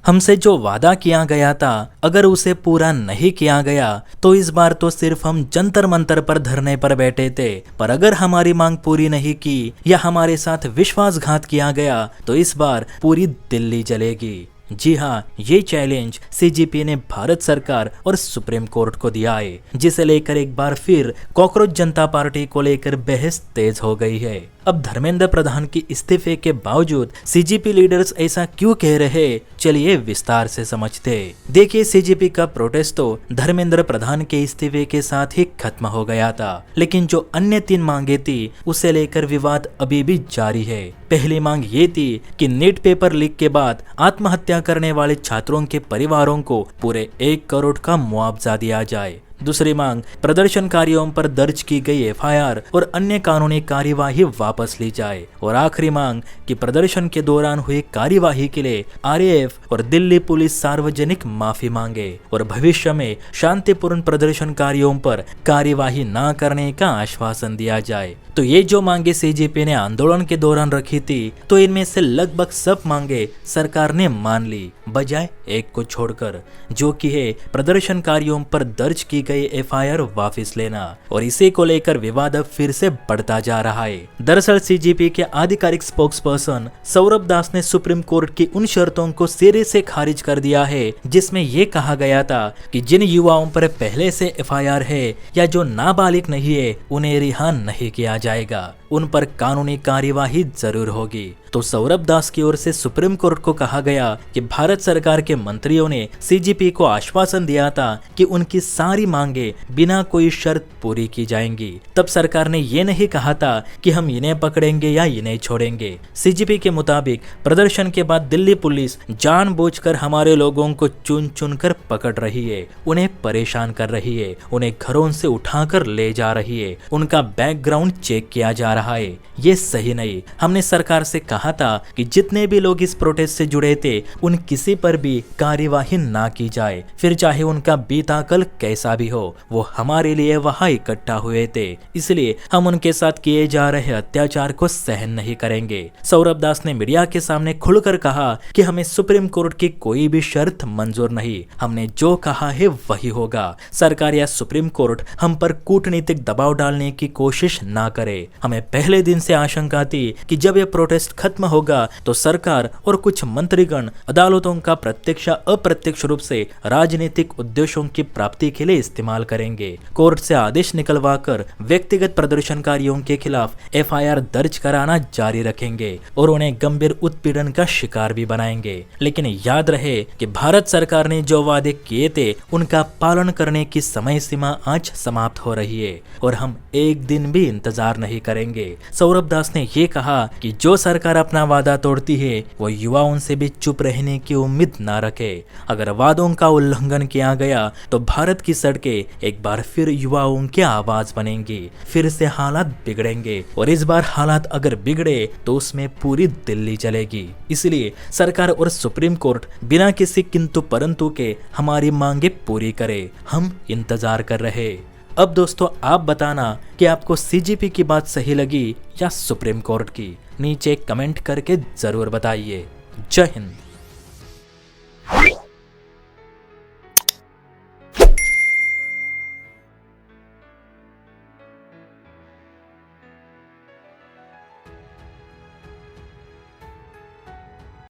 हमसे जो वादा किया गया था अगर उसे पूरा नहीं किया गया तो इस बार तो सिर्फ हम जंतर मंतर पर धरने पर बैठे थे, पर अगर हमारी मांग पूरी नहीं की या हमारे साथ विश्वासघात किया गया तो इस बार पूरी दिल्ली जलेगी। जी हाँ, ये चैलेंज सीजेपी ने भारत सरकार और सुप्रीम कोर्ट को दिया है, जिसे लेकर एक बार फिर कॉकरोच जनता पार्टी को लेकर बहस तेज हो गई है। अब धर्मेंद्र प्रधान की इस्तीफे के बावजूद सीजेपी लीडर्स ऐसा क्यों कह रहे, चलिए विस्तार से समझते। देखिए, सीजेपी का प्रोटेस्ट तो धर्मेंद्र प्रधान के इस्तीफे के साथ ही खत्म हो गया था, लेकिन जो अन्य 3 मांगे थी उसे लेकर विवाद अभी भी जारी है। पहली मांग ये थी कि नीट पेपर लीक के बाद आत्महत्या करने वाले छात्रों के परिवारों को पूरे 1 करोड़ का मुआवजा दिया जाए। दूसरी मांग प्रदर्शनकारियों पर दर्ज की गई एफआईआर और अन्य कानूनी कार्यवाही वापस ली जाए। और आखिरी मांग कि प्रदर्शन के दौरान हुई कार्यवाही के लिए आरएएफ और दिल्ली पुलिस सार्वजनिक माफी मांगे और भविष्य में शांतिपूर्ण प्रदर्शनकारियों पर कार्यवाही न करने का आश्वासन दिया जाए। तो ये जो मांगे सीजेपी ने आंदोलन के दौरान रखी थी, तो इनमें से लगभग सब मांगे सरकार ने मान ली, बजाय एक को छोड़कर, जो कि है प्रदर्शनकारियों पर दर्ज की गई एफआईआर वापस लेना। और इसी को लेकर विवाद अब फिर से बढ़ता जा रहा है। दरअसल सीजेपी के आधिकारिक स्पोक्सपर्सन सौरभ दास ने सुप्रीम कोर्ट की उन शर्तों को सिरे से खारिज कर दिया है जिसमें यह कहा गया था कि जिन युवाओं पर पहले से एफआईआर है या जो नाबालिग नहीं है उन्हें रिहा नहीं किया जाएगा, उन पर कानूनी कार्यवाही जरूर होगी। तो सौरभ दास की ओर से सुप्रीम कोर्ट को कहा गया कि भारत सरकार के मंत्रियों ने सीजेपी को आश्वासन दिया था कि उनकी सारी मांगे बिना कोई शर्त पूरी की जाएंगी। तब सरकार ने ये नहीं कहा था कि हम इन्हें पकड़ेंगे या इन्हें छोड़ेंगे। सीजेपी के मुताबिक प्रदर्शन के बाद दिल्ली पुलिस जानबूझकर हमारे लोगों को चुन चुन कर पकड़ रही है, उन्हें परेशान कर रही है, उन्हें घरों से उठाकर ले जा रही है, उनका बैकग्राउंड चेक किया जा रहा है। ये सही नहीं। हमने सरकार से कहा था कि जितने भी लोग इस प्रोटेस्ट से जुड़े थे उन किसी पर भी कार्यवाही ना की जाए, फिर चाहे उनका बीता कल कैसा भी हो, वो हमारे लिए वहां इकट्ठा हुए थे, इसलिए हम उनके साथ किए जा रहे अत्याचार को सहन नहीं करेंगे। सौरभ दास ने मीडिया के सामने खुलकर कहा कि हमें सुप्रीम कोर्ट की कोई भी शर्त मंजूर नहीं, हमने जो कहा है वही होगा। सरकार या सुप्रीम कोर्ट हम पर कूटनीतिक दबाव डालने की कोशिश ना करे। हमें पहले दिन से आशंका थी कि जब यह प्रोटेस्ट खत्म होगा तो सरकार और कुछ मंत्रीगण अदालतों का प्रत्यक्ष अप्रत्यक्ष रूप से राजनीतिक उद्देश्यों की प्राप्ति के लिए इस्तेमाल करेंगे। कोर्ट से आदेश निकलवाकर व्यक्तिगत प्रदर्शनकारियों के खिलाफ एफआईआर दर्ज कराना जारी रखेंगे और उन्हें गंभीर उत्पीड़न का शिकार भी बनाएंगे। लेकिन याद रहे कि भारत सरकार ने जो वादे किए थे उनका पालन करने की समय सीमा आज समाप्त हो रही है और हम एक दिन भी इंतजार नहीं करेंगे। सौरभ दास ने ये कहा कि जो सरकार अपना वादा तोड़ती है वो युवाओं से भी चुप रहने की उम्मीद ना रखे। अगर वादों का उल्लंघन किया गया तो भारत की सड़कें एक बार फिर युवाओं की आवाज बनेंगी, फिर से हालात बिगड़ेंगे और इस बार हालात अगर बिगड़े तो उसमें पूरी दिल्ली चलेगी। इसलिए सरकार और सुप्रीम कोर्ट बिना किसी किंतु परंतु के हमारी मांगे पूरी करे, हम इंतजार कर रहे। अब दोस्तों आप बताना कि आपको सीजेपी की बात सही लगी या सुप्रीम कोर्ट की, नीचे कमेंट करके जरूर बताइए। जय हिंद।